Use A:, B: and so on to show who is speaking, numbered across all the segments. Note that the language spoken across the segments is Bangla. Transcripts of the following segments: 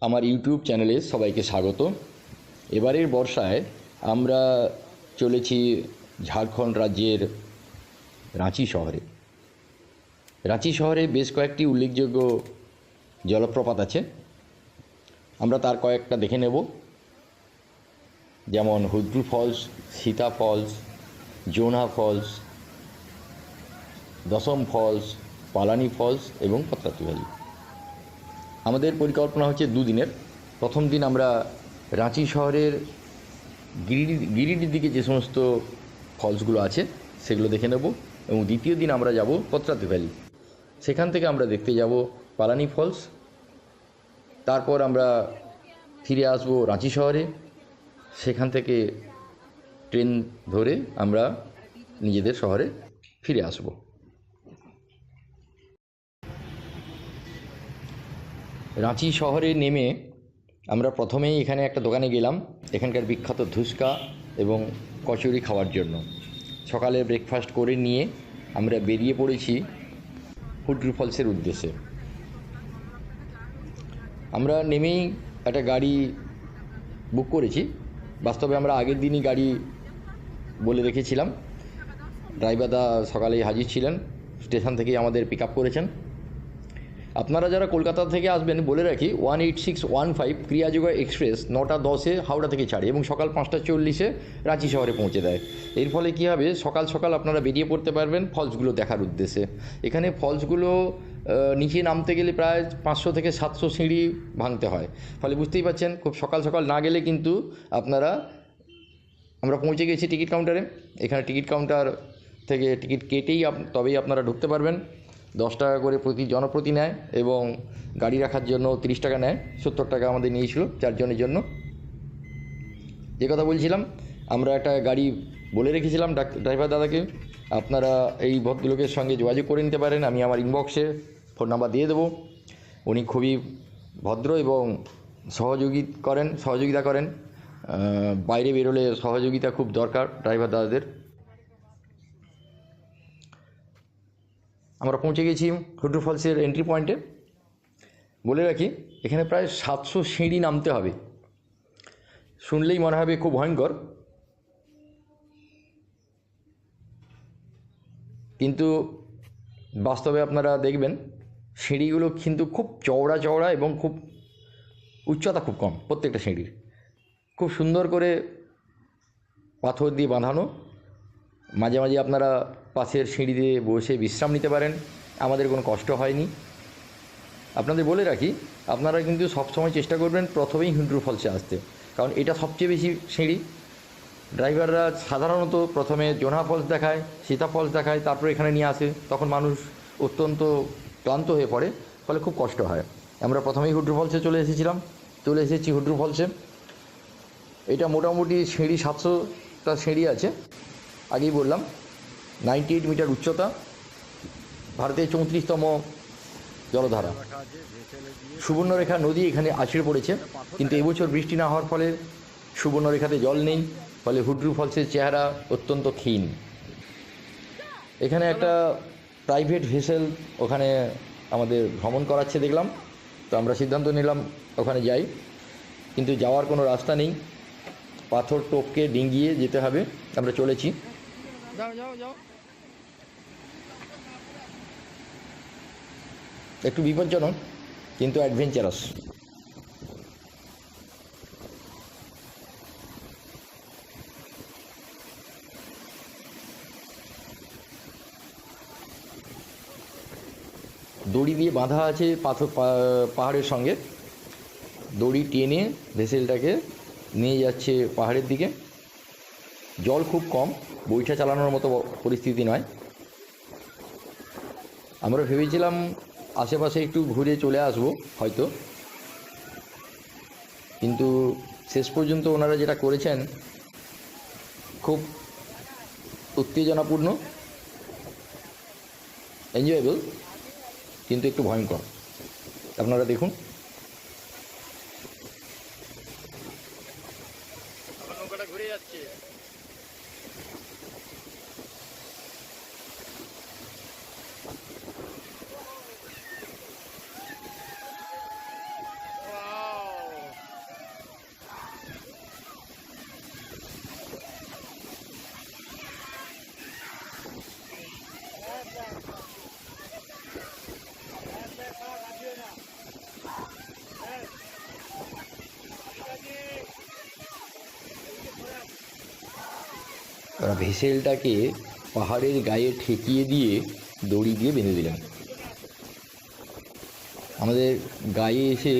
A: আমার ইউটিউব চ্যানেলে সবাইকে স্বাগত। এবারের বর্ষায় আমরা চলেছি ঝাড়খণ্ড রাজ্যের রাঁচি শহরে। রাঁচি শহরে বেশ কয়েকটি উল্লেখযোগ্য জলপ্রপাত আছে, আমরা তার কয়েকটা দেখে নেব, যেমন Hundru Falls, Sita Falls, Jonha Falls, Dassam Falls, Palani Falls এবং পত্রাতু ভ্যালি। আমাদের পরিকল্পনা হচ্ছে দুদিনের। প্রথম দিন আমরা রাঁচি শহরের গিরিডির দিকে যে সমস্ত ফলসগুলো আছে সেগুলো দেখে নেব, এবং দ্বিতীয় দিন আমরা যাব পত্রাতু ভ্যালি। সেখান থেকে আমরা দেখতে যাব পালানি ফলস। তারপর আমরা ফিরে আসব রাঁচি শহরে। সেখান থেকে ট্রেন ধরে আমরা নিজেদের শহরে ফিরে আসব। রাঁচি শহরে নেমে আমরা প্রথমেই এখানে একটা দোকানে গেলাম, এখানকার বিখ্যাত ধুসকা এবং কচুরি খাওয়ার জন্য। সকালে ব্রেকফাস্ট করে নিয়ে আমরা বেরিয়ে পড়েছি হুড্রু ফলসের উদ্দেশ্যে। আমরা নেমেই একটা গাড়ি বুক করেছি। বাস্তবে আমরা আগের দিনই গাড়ি বলে রেখেছিলাম। ড্রাইভারদা সকালেই হাজির ছিলেন, স্টেশন থেকেই আমাদের পিক আপ করেছেন। আপনারা যারা কলকাতা থেকে আসবেন বলে রাখি, 18615 ক্রিয়াযোগা এক্সপ্রেস 9:10 হাওড়া থেকে ছাড়ে এবং সকাল 5:40 রাঁচি শহরে পৌঁছে দেয়। এর ফলে কী হবে, সকাল সকাল আপনারা বেরিয়ে পড়তে পারবেন ফলসগুলো দেখার উদ্দেশ্যে। এখানে ফলসগুলো নিচে নামতে গেলে প্রায় 500 থেকে 700 সিঁড়ি ভাঙতে হয়। ফলে বুঝতেই পারছেন, খুব সকাল সকাল না গেলে কিন্তু আমরা পৌঁছে গেছি টিকিট কাউন্টারে। এখানে টিকিট কাউন্টার থেকে টিকিট কেটেই তবেই আপনারা ঢুকতে পারবেন। 10 টাকা করে প্রতি জনপ্রতি নেয় এবং গাড়ি রাখার জন্য 30 টাকা নেয়। 70 টাকা আমাদের নিয়েছিল 4 জনের জন্য। যে কথা বলছিলাম, আমরা একটা গাড়ি বলে রেখেছিলাম ড্রাইভার দাদাকে, আপনারা এই ভদ্রলোকের সঙ্গে যোগাযোগ করে নিতে পারেন। আমি আমার ইনবক্সে ফোন নাম্বার দিয়ে দেবো। উনি খুবই ভদ্র এবং সহযোগিতা করেন। বাইরে বেরোলে সহযোগিতা খুব দরকার ড্রাইভার দাদাদের। আমরা পৌঁছে গেছি হুড্রু ফলসের এন্ট্রি পয়েন্টে। বলে রাখি, এখানে প্রায় 700 সিঁড়ি নামতে হবে। শুনলেই মনে হবে খুব ভয়ঙ্কর, কিন্তু বাস্তবে আপনারা দেখবেন সিঁড়িগুলো কিন্তু খুব চওড়া চওড়া এবং খুব উচ্চতা খুব কম। প্রত্যেকটা সিঁড়ির খুব সুন্দর করে পাথর দিয়ে বাঁধানো। মাঝে মাঝে আপনারা পাশের সিঁড়ি দিয়ে বসে বিশ্রাম নিতে পারেন, আমাদের কোনো কষ্ট হয়নি। আপনাদের বলে রাখি, আপনারা কিন্তু সবসময় চেষ্টা করবেন প্রথমেই হুড্রু ফলসে আসতে, কারণ এটা সবচেয়ে বেশি সিঁড়ি। ড্রাইভাররা সাধারণত প্রথমে জোনহা ফলস দেখায়, সীতা ফলস দেখায়, তারপর এখানে নিয়ে আসে। তখন মানুষ অত্যন্ত ক্লান্ত হয়ে পড়ে, ফলে খুব কষ্ট হয়। আমরা প্রথমেই হুড্রু ফলসে চলে এসেছি হুড্রু ফলসে। এটা মোটামুটি সিঁড়ি 700টা সিঁড়ি আছে। আগেই বললাম 98 মিটার উচ্চতা, ভারতের 34তম জলধারা। সুবর্ণরেখা নদী এখানে আছড়ে পড়েছে, কিন্তু এবছর বৃষ্টি না হওয়ার ফলে সুবর্ণরেখাতে জল নেই, ফলে হুড্রু ফলসের চেহারা অত্যন্ত ক্ষীণ। এখানে একটা প্রাইভেট ভেসেল ওখানে আমাদের ভ্রমণ করাচ্ছে দেখলাম, তো আমরা সিদ্ধান্ত নিলাম ওখানে যাই, কিন্তু যাওয়ার কোনো রাস্তা নেই, পাথর টপকে ডিঙ্গিয়ে যেতে হবে। আমরা চলেছি। একটু বিপজ্জনক কিন্তু অ্যাডভেঞ্চারাস। দড়ি দিয়ে বাঁধা আছে পাহাড়ের সঙ্গে। দড়ি টেনে ভেসেলটাকে নিয়ে যাচ্ছে পাহাড়ের দিকে। জল খুব কম, বইটা চালানোর মতো পরিস্থিতি নয়। আমরা ভেবেছিলাম আশেপাশে একটু ঘুরে চলে আসবো হয়তো, কিন্তু শেষ পর্যন্ত ওনারা যেটা করেছেন খুব উত্তেজনাপূর্ণ, এনজয়েবল, কিন্তু একটু ভয়ঙ্কর। আপনারা দেখুন। নৌকাটা ঘুরে যাচ্ছে। ওরা ভেসেলটাকে পাহাড়ের গায়ে ঠেকিয়ে দিয়ে দড়ি দিয়ে বেঁধে দিলেন। আমাদের গায়ে এসে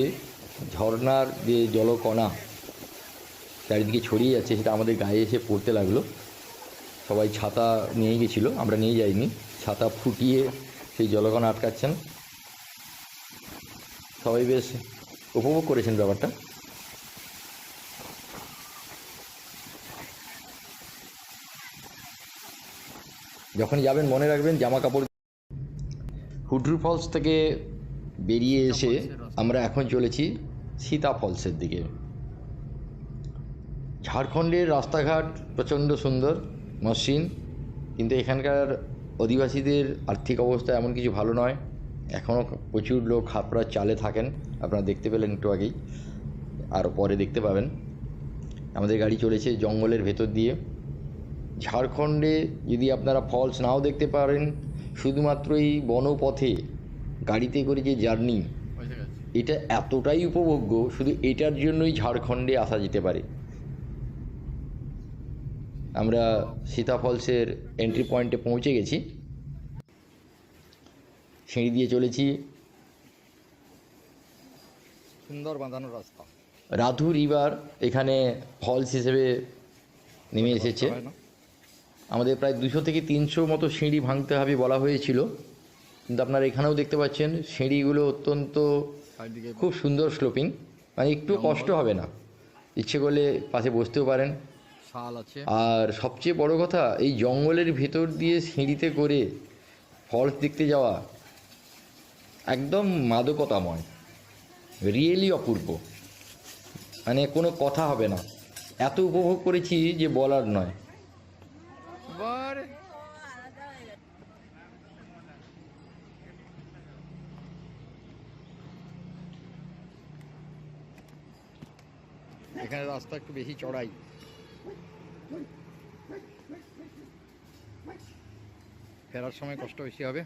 A: ঝর্নার যে জলকণা চারিদিকে ছড়িয়ে যাচ্ছে, সেটা আমাদের গায়ে এসে পড়তে লাগলো। সবাই ছাতা নিয়ে গেছিলো, আমরা নিয়ে যাইনি। ছাতা ফুটিয়ে সেই জলকণা আটকাচ্ছেন। সবাই বেশ উপভোগ করেছেন ব্যাপারটা। যখন যাবেন মনে রাখবেন জামা কাপড়। হুড্রু ফলস থেকে বেরিয়ে এসে আমরা এখন চলেছি সীতা ফলসের দিকে। ঝাড়খণ্ডের রাস্তাঘাট প্রচণ্ড সুন্দর, মসৃণ, কিন্তু এখানকার অধিবাসীদের আর্থিক অবস্থা এমন কিছু ভালো নয়। এখনও প্রচুর লোক হাঁপড়ার চালে থাকেন, আপনারা দেখতে পেলেন একটু আগেই, আরও পরে দেখতে পাবেন। আমাদের গাড়ি চলেছে জঙ্গলের ভেতর দিয়ে। ঝাড়খণ্ডে যদি আপনারা ফলস নাও দেখতে পারেন, শুধুমাত্র এই বনপথে গাড়িতে করে যে জার্নি, এটা এতটাই উপভোগ্য, শুধু এটার জন্যই ঝাড়খণ্ডে আসা যেতে পারে। আমরা সীতা ফলসের এন্ট্রি পয়েন্টে পৌঁছে গেছি। সিঁড়ি দিয়ে চলেছি।
B: সুন্দর বাঁধানো রাস্তা।
A: রাধু রিভার এখানে ফলস হিসেবে নেমে এসেছে। আমাদের প্রায় 200 থেকে 300 মতো সিঁড়ি ভাঙতে হবে বলা হয়েছিল, কিন্তু আপনারা এখানেও দেখতে পাচ্ছেন সিঁড়িগুলো অত্যন্ত খুব সুন্দর স্লোপিং, মানে একটু কষ্ট হবে না। ইচ্ছে করলে পাশে বসতেও পারেন।
B: শাল আছে। আর
A: সবচেয়ে বড় কথা, এই জঙ্গলের ভেতর দিয়ে সিঁড়িতে করে ফলস দেখতে যাওয়া একদম মাদকতাময়, রিয়েলি অপূর্ব, মানে কোনো কথা হবে না। এত উপভোগ করেছি যে বলার নয়।
B: এখানে রাস্তা একটু বেশি চড়াই, ফেরার সময় কষ্ট বেশি হবে।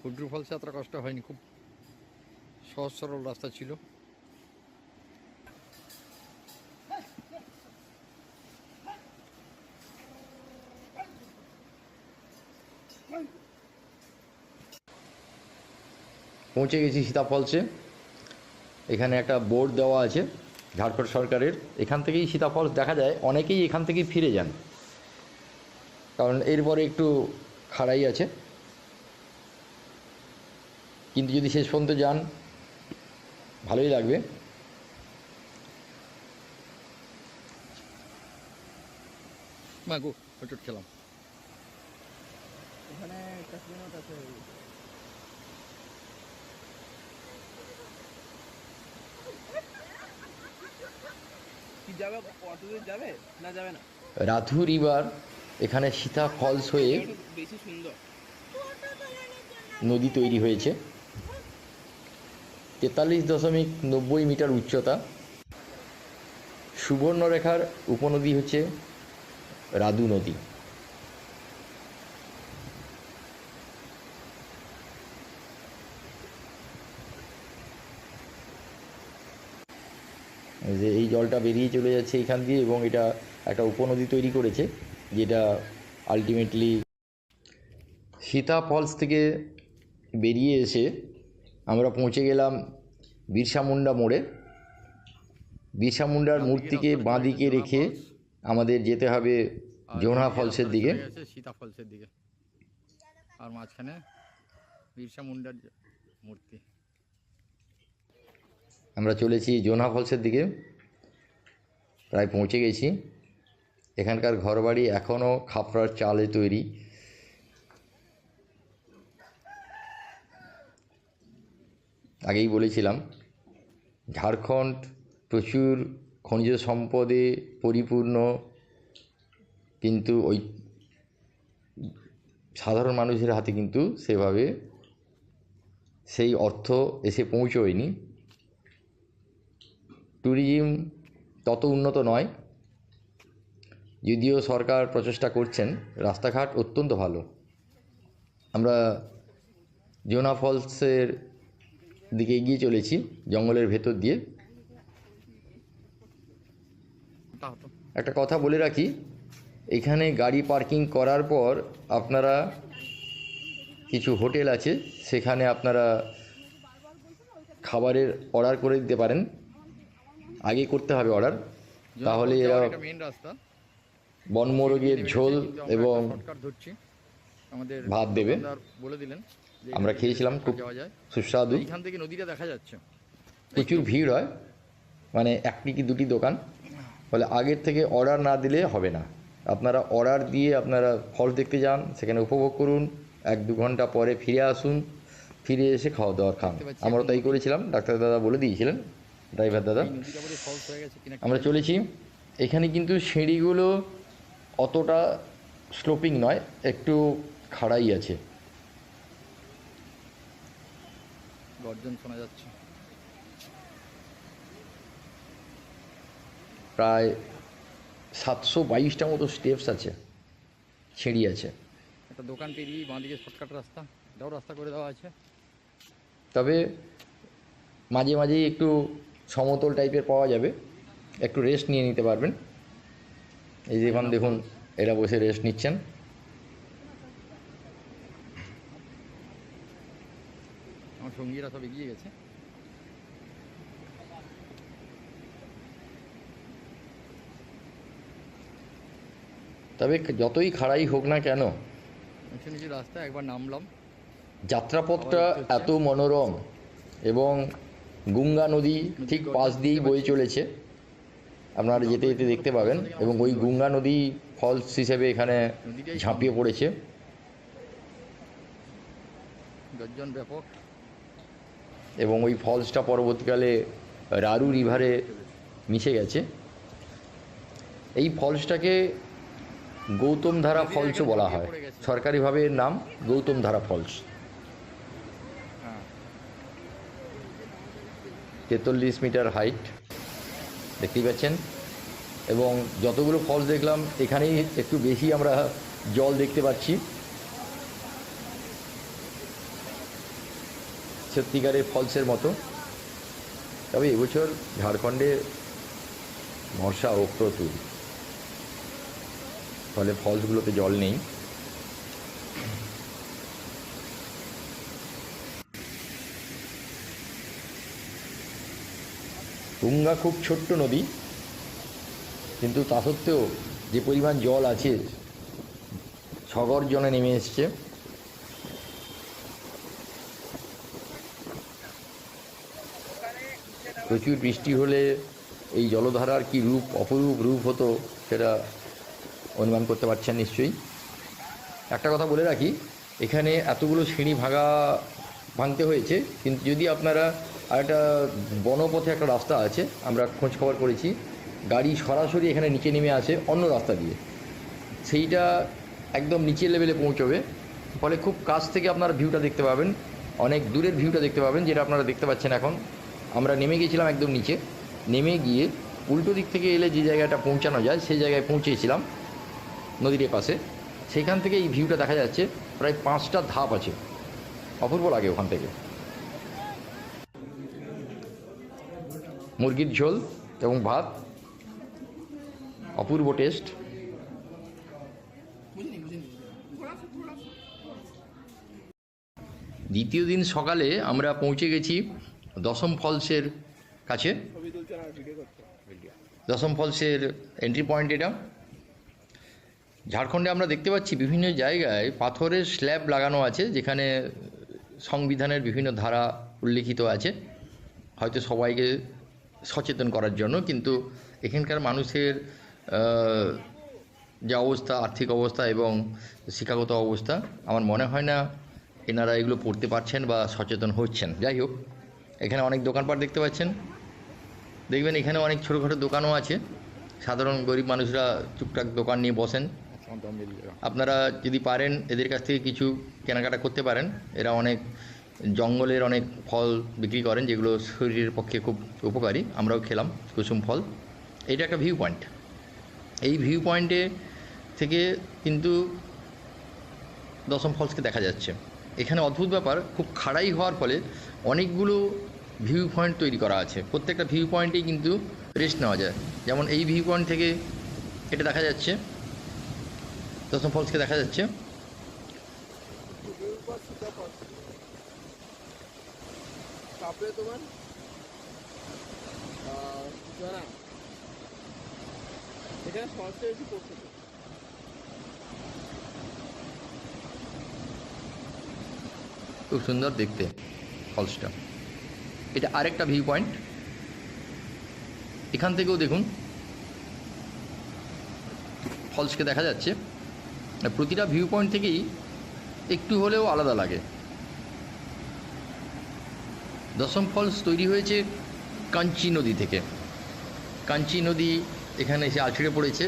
B: হুড্রু ফলসে এত কষ্ট হয়নি, খুব সহজ সরল রাস্তা ছিল।
A: পৌঁছে গেছি সীতা ফলসে। এখানে একটা বোর্ড দেওয়া আছে ঝাড়খণ্ড সরকারের। এখান থেকেই সীতা ফলস দেখা যায়। অনেকেই এখান থেকেই ফিরে যান, কারণ এরপরে একটু খাড়াই আছে, কিন্তু যদি শেষ পর্যন্ত যান ভালোই লাগবে।
B: মাগো হোঁচট খেলাম।
C: ওখানে কাশ্মীর আছে। কি যাবে, কতদূর যাবে না যাবে না?
A: রাধু রিভার এখানে সীতা ফলস হয়ে
C: বেশি সুন্দর
A: নদী তৈরি হয়েছে। 43.90 মিটার উচ্চতা। সুবর্ণরেখার উপনদী হচ্ছে রাধু নদী। যে এই জলটা বেরিয়ে চলে যাচ্ছে এখান দিয়ে, এবং এটা একটা উপনদী তৈরি করেছে, যেটা আলটিমেটলি সীতা ফলস থেকে বেরিয়ে এসে আমরা পৌঁছে গেলাম বিরসা মুন্ডা মোড়ে। বিরসা মুন্ডার মূর্তিকে বাঁদিকে রেখে আমাদের যেতে হবে জোনহা ফলসের দিকে।
B: সীতা ফলসের দিকে, আর মাঝখানে বিরসা মুন্ডার মূর্তি।
A: আমরা চলেছি জোনহা ফলসের দিকে, প্রায় পৌঁছে গেছি। এখানকার ঘরবাড়ি এখনও খাপড়ার চালে তৈরি। আগেই বলেছিলাম ঝাড়খণ্ড প্রচুর খনিজ সম্পদে পরিপূর্ণ, কিন্তু ওই সাধারণ মানুষের হাতে কিন্তু সেভাবে সেই অর্থ এসে পৌঁছয়নি। ট্যুরিজম তত উন্নত নয়, যদিও সরকার প্রচেষ্টা করছেন। রাস্তাঘাট অত্যন্ত ভালো। আমরা জোনহা ফলসের দিকে এগিয়ে চলেছি জঙ্গলের ভেতর দিয়ে। একটা কথা বলে রাখি, এখানে গাড়ি পার্কিং করার পর আপনারা কিছু হোটেল আছে, সেখানে আপনারা খাবারের অর্ডার করে দিতে পারেন। আগে করতে হবে অর্ডার, তাহলে এরা
B: এটা মেইন রাস্তা
A: বনমোরগের ঝোল এবং
B: শর্টকাট ধরছি আমাদের
A: ভাত দেবে।
B: দোকানদার বলে দিলেন যে
A: আমরা
B: এখান থেকে
A: খেয়েছিলাম, খুব
B: যাওয়া যায়।
A: সুস্বাদু।
B: এইখান থেকে নদীটা দেখা যাচ্ছে।
A: প্রচুর ভিড় হয়, মানে একটি কি দুটি দোকান, ফলে আগের থেকে অর্ডার না দিলে হবে না। আপনারা অর্ডার দিয়ে আপনারা ফলস দেখতে যান, সেখানে উপভোগ করুন, 1-2 ঘন্টা পরে ফিরে আসুন, ফিরে এসে খাওয়া দাওয়ার খান। আমরা তাই করেছিলাম, ডাক্তার দাদা বলে দিয়েছিলেন, ড্রাইভার দাদা।
B: এই নদীটা বোধহয় ফলস হয়ে গেছে কিনা।
A: আমরা চলেছি। এখানে কিন্তু সিঁড়িগুলো অতটা স্লোপিং নয়, একটু খাড়াই আছে।
B: গর্জন শোনা যাচ্ছে।
A: প্রায় 722টা মতো স্টেপস আছে, সিঁড়ি আছে।
B: একটা দোকান পেরিয়ে বাঁদিকে শর্টকাট রাস্তা, এটাও রাস্তা করে দেওয়া আছে।
A: তবে মাঝে মাঝেই একটু সমতল টাইপের পাওয়া যাবে, একটু রেস্ট নিয়ে নিতে পারবেন। এই যে দেখুন এরা বসে রেস্ট নিচ্ছেন।
B: আমার সঙ্গীরা সব এগিয়ে গেছে।
A: তবে যতই খাড়াই হোক না কেন,
B: নিচু নিচু রাস্তা, একবার নামলাম।
A: যাত্রাপথটা এত মনোরম এবং গঙ্গা নদী ঠিক পাশ দিয়েই বয়ে চলেছে, আপনারা যেতে যেতে দেখতে পাবেন। এবং ওই গঙ্গা নদী ফলস হিসেবে এখানে ঝাঁপিয়ে পড়েছে।
B: গর্জন ব্যাপক।
A: এবং ওই ফলসটা পরবর্তীকালে রারু রিভারে মিশে গেছে। এই ফলসটাকে গৌতম ধারা ফলসও বলা হয়, সরকারিভাবে এর নাম গৌতম ধারা ফলস।
B: হ্যাঁ,
A: 43 মিটার হাইট দেখতেই পাচ্ছেন। এবং যতগুলো ফলস দেখলাম, এখানেই একটু বেশি আমরা জল দেখতে পাচ্ছি। সত্যিকারের ফলসের মতো। তবে এবছর ঝাড়খণ্ডে বর্ষা অপ্রতুল, ফলে ফলসগুলোতে জল নেই। গঙ্গা খুব ছোট্ট নদী, কিন্তু তা সত্ত্বেও যে পরিমাণ জল আছে, সগর্জনে নেমে এসছে। প্রচুর বৃষ্টি হলে এই জলধারার কি রূপ, অপরূপ রূপ হতো, সেটা অনুমান করতে পারছেন নিশ্চয়ই। একটা কথা বলে রাখি, এখানে এতগুলো সিঁড়ি ভাঙতে হয়েছে, কিন্তু যদি আপনারা আর একটা বনপথে একটা রাস্তা আছে, আমরা খোঁজ খবর করেছি, গাড়ি সরাসরি এখানে নিচে নেমে আসে অন্য রাস্তা দিয়ে, সেইটা একদম নিচের লেভেলে পৌঁছবে। ফলে খুব কাছ থেকে আপনারা ভিউটা দেখতে পাবেন, অনেক দূরের ভিউটা দেখতে পাবেন, যেটা আপনারা দেখতে পাচ্ছেন এখন। আমরা নেমে গেছিলাম একদম নিচে, নেমে গিয়ে উল্টো দিক থেকে এলে যে জায়গাটা পৌঁছানো যায় সেই জায়গায় পৌঁছেছিলাম নদীর পাশে। সেখান থেকে এই ভিউটা দেখা যাচ্ছে, প্রায় 5টা ধাপ আছে, অপূর্ব লাগে ওখান থেকে। মুরগির ঝোল এবং ভাত, অপূর্ব টেস্ট। দ্বিতীয় দিন সকালে আমরা পৌঁছে গেছি দশম ফলসের কাছে। দশম ফলসের এন্ট্রি পয়েন্ট এটা। ঝাড়খণ্ডে আমরা দেখতে পাচ্ছি বিভিন্ন জায়গায় পাথরের স্ল্যাব লাগানো আছে, যেখানে সংবিধানের বিভিন্ন ধারা উল্লিখিত আছে, হয়তো সবাইকে সচেতন করার জন্য। কিন্তু এখানকার মানুষের যে অবস্থা, আর্থিক অবস্থা এবং শিক্ষাগত অবস্থা, আমার মনে হয় না এনারা এগুলো পড়তে পারছেন বা সচেতন হচ্ছেন। যাই হোক, এখানে অনেক দোকানপাট দেখতে পাচ্ছেন, দেখবেন এখানে অনেক ছোটোখাটো দোকানও আছে। সাধারণ গরিব মানুষরা টুকটাক দোকান নিয়ে বসেন। আপনারা যদি পারেন এদের কাছ থেকে কিছু কেনাকাটা করতে পারেন। এরা অনেক জঙ্গলের অনেক ফল বিক্রি করেন, যেগুলো শরীরের পক্ষে খুব উপকারী। আমরাও খেলাম কুসুম ফল। এটা একটা ভিউ পয়েন্ট। এই ভিউ পয়েন্টে থেকে কিন্তু দশম ফলসকে দেখা যাচ্ছে। এখানে অদ্ভুত ব্যাপার, খুব খাড়াই হওয়ার ফলে অনেকগুলো ভিউ পয়েন্ট তৈরি করা আছে। প্রত্যেকটা ভিউ পয়েন্টেই কিন্তু রেস্ট নেওয়া যায়। যেমন এই ভিউ পয়েন্ট থেকে এটা দেখা যাচ্ছে, দশম ফলসকে দেখা যাচ্ছে।
C: তারপরে তোমার জনা এখানে ফলসটা একটু পড়ছে তো।
A: খুব সুন্দর দেখতে ফলসটা। এটা আরেকটা ভিউ পয়েন্ট। এখান থেকেও দেখুন ফলসকে দেখা যাচ্ছে। প্রতিটা ভিউ পয়েন্ট থেকেই একটু হলেও আলাদা লাগে। দশম ফলস তৈরি হয়েছে কাঞ্চি নদী থেকে। কাঞ্চি নদী এখানে এসে আছড়ে পড়েছে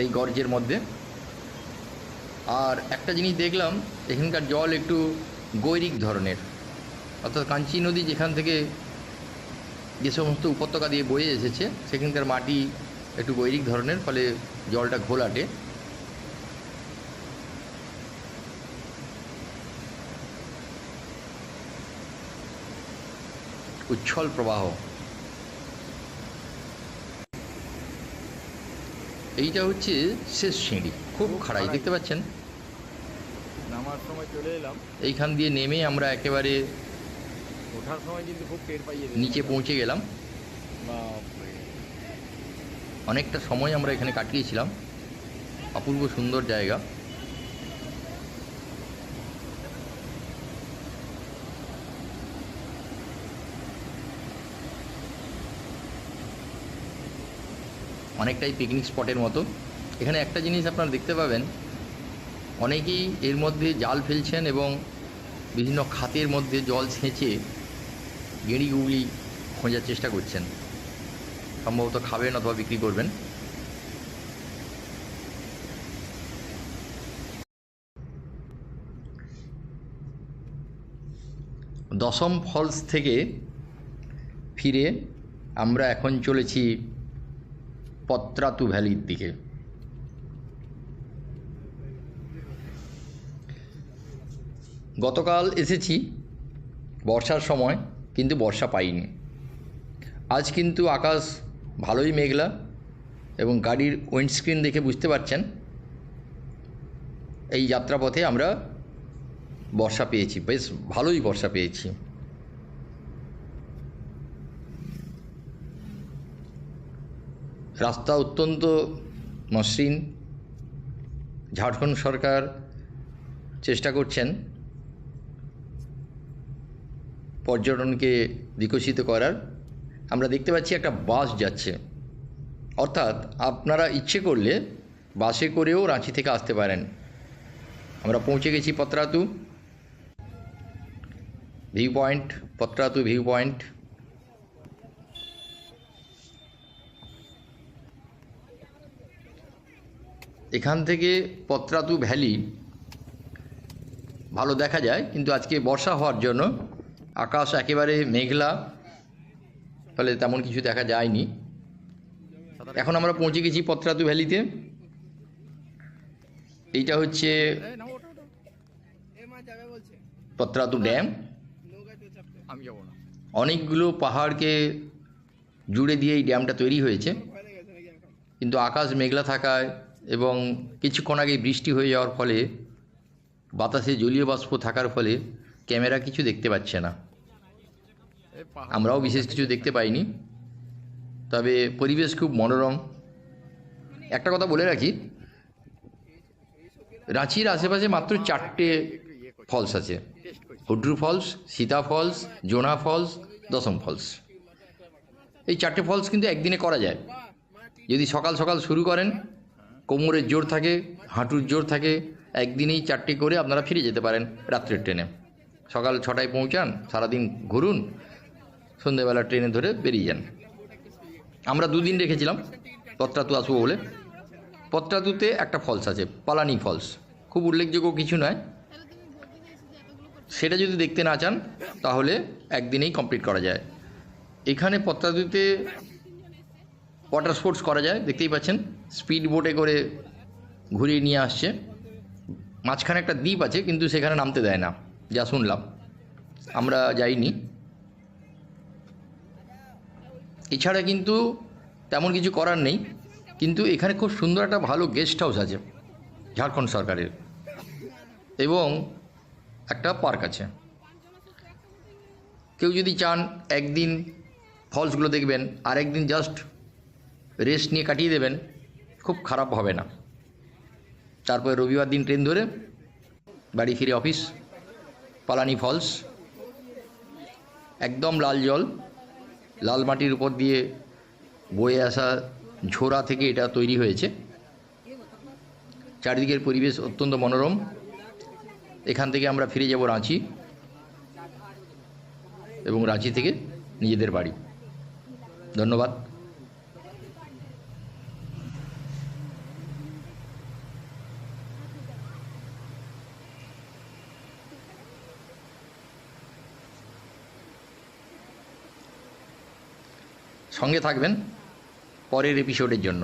A: এই গর্জের মধ্যে। আর একটা জিনিস দেখলাম, এখানকার জল একটু গৈরিক ধরনের, অর্থাৎ কাঞ্চি নদী যেখান থেকে যে সমস্ত উপত্যকা দিয়ে বয়ে এসেছে সেখানকার মাটি একটু গৈরিক ধরনের, ফলে জলটা ঘোলাটে। উচ্ছল প্রবাহ। এইটা হচ্ছে শেষ সিঁড়ি, খুব খাড়াই দেখতে পাচ্ছেন।
B: নামার সময় চলে এলাম,
A: এইখান দিয়ে নেমে আমরা একেবারে
B: ওঠার সময় কিন্তু খুব টের পাইয়ে
A: নিচে পৌঁছে গেলাম। অনেকটা সময় আমরা এখানে কাটিয়েছিলাম। অপূর্ব সুন্দর জায়গা। অনেকটাই পিকনিক স্পটের মতো। এখানে একটা জিনিস আপনারা দেখতে পাবেন, অনেকেই এর মধ্যে জাল ফেলছেন এবং বিভিন্ন খাতের মধ্যে জল ছেঁচে গেঁড়ি গুগলি খোঁজার চেষ্টা করছেন। সম্ভবত খাবেন অথবা বিক্রি করবেন। দশম ফলস থেকে ফিরে আমরা এখন চলেছি পত্রাতু ভ্যালির দিকে। গতকাল এসেছি বর্ষার সময়, কিন্তু বর্ষা পাইনি। আজ কিন্তু আকাশ ভালোই মেঘলা এবং গাড়ির উইন্ডস্ক্রিন দেখে বুঝতে পারছেন এই যাত্রাপথে আমরা বর্ষা পেয়েছি, বেশ ভালোই বর্ষা পেয়েছি। রাস্তা অত্যন্ত মসৃণ। ঝাড়খণ্ড সরকার চেষ্টা করছেন পর্যটনকে বিকশিত করার। আমরা দেখতে পাচ্ছি একটা বাস যাচ্ছে, অর্থাৎ আপনারা ইচ্ছে করলে বাসে করেও রাঁচি থেকে আসতে পারেন। আমরা পৌঁছে গেছি Patratu view point. Patratu view point. এখান থেকে পত্রাতু ভ্যালি ভালো দেখা যায়, কিন্তু আজকে বর্ষা হওয়ার জন্য আকাশ একেবারে মেঘলা, ফলে তেমন কিছু দেখা যায়নি। এখন আমরা পৌঁছে গেছি পত্রাতু ভ্যালিতে। এইটা হচ্ছে পত্রাতু ড্যাম।
B: আমি যাবো না।
A: অনেকগুলো পাহাড়কে জুড়ে দিয়ে এই ড্যামটা তৈরি হয়েছে, কিন্তু আকাশ মেঘলা থাকায় এবং কিছুক্ষণ আগে বৃষ্টি হয়ে যাওয়ার ফলে বাতাসে জলীয় বাষ্প থাকার ফলে ক্যামেরা কিছু দেখতে পাচ্ছে না। আমরাও বিশেষ কিছু দেখতে পাইনি, তবে পরিবেশ খুব মনোরম। একটা কথা বলে রাখি, রাঁচির আশেপাশে মাত্র 4টে ফলস আছে। হুড্রু ফলস, সীতা ফলস, জোনা ফলস, দশম ফলস। এই 4টে ফলস কিন্তু একদিনে করা যায় যদি সকাল সকাল শুরু করেন। কোমরের জোর থাকে, হাঁটুর জোর থাকে, একদিনেই 4টে করে আপনারা ফিরে যেতে পারেন রাত্রের ট্রেনে। সকাল 6টায় পৌঁছান, সারাদিন ঘুরুন, সন্ধ্যেবেলা ট্রেনে ধরে বেরিয়ে যান। আমরা 2 দিন রেখেছিলাম পত্রাতু আসবো বলে। পত্রাতুতে একটা ফলস আছে, পালানি ফলস, খুব উল্লেখযোগ্য কিছু নয়। সেটা যদি দেখতে না চান তাহলে একদিনেই কমপ্লিট করা যায়। এখানে পত্রাতুতে ওয়াটার স্পোর্টস করা যায়, দেখতেই পাচ্ছেন। স্পিড বোটে করে ঘুরিয়ে নিয়ে আসছে। মাঝখানে একটা দ্বীপ আছে, কিন্তু সেখানে নামতে দেয় না, যা শুনলাম। আমরা যাইনি। এছাড়া কিন্তু তেমন কিছু করার নেই। কিন্তু এখানে খুব সুন্দর একটা ভালো গেস্ট হাউস আছে। ঝাড়খণ্ড সরকারের, এবং একটা পার্ক আছে। কেউ যদি চান একদিন ফলসগুলো দেখবেন আর একদিন জাস্ট রেস্ট নিয়ে কাটিয়ে দেবেন, খুব খারাপ হবে না। তারপরে রবিবার দিন ট্রেন ধরে বাড়ি ফিরে অফিস। পালানি ফলস, একদম লাল জল, লাল মাটির উপর দিয়ে বয়ে আসা ঝোড়া থেকে এটা তৈরি হয়েছে। চারিদিকের পরিবেশ অত্যন্ত মনোরম। এখান থেকে আমরা ফিরে যাব রাঁচি, এবং রাঁচি থেকে নিজেদের বাড়ি। ধন্যবাদ। সঙ্গে থাকবেন পরের এপিসোডের জন্য।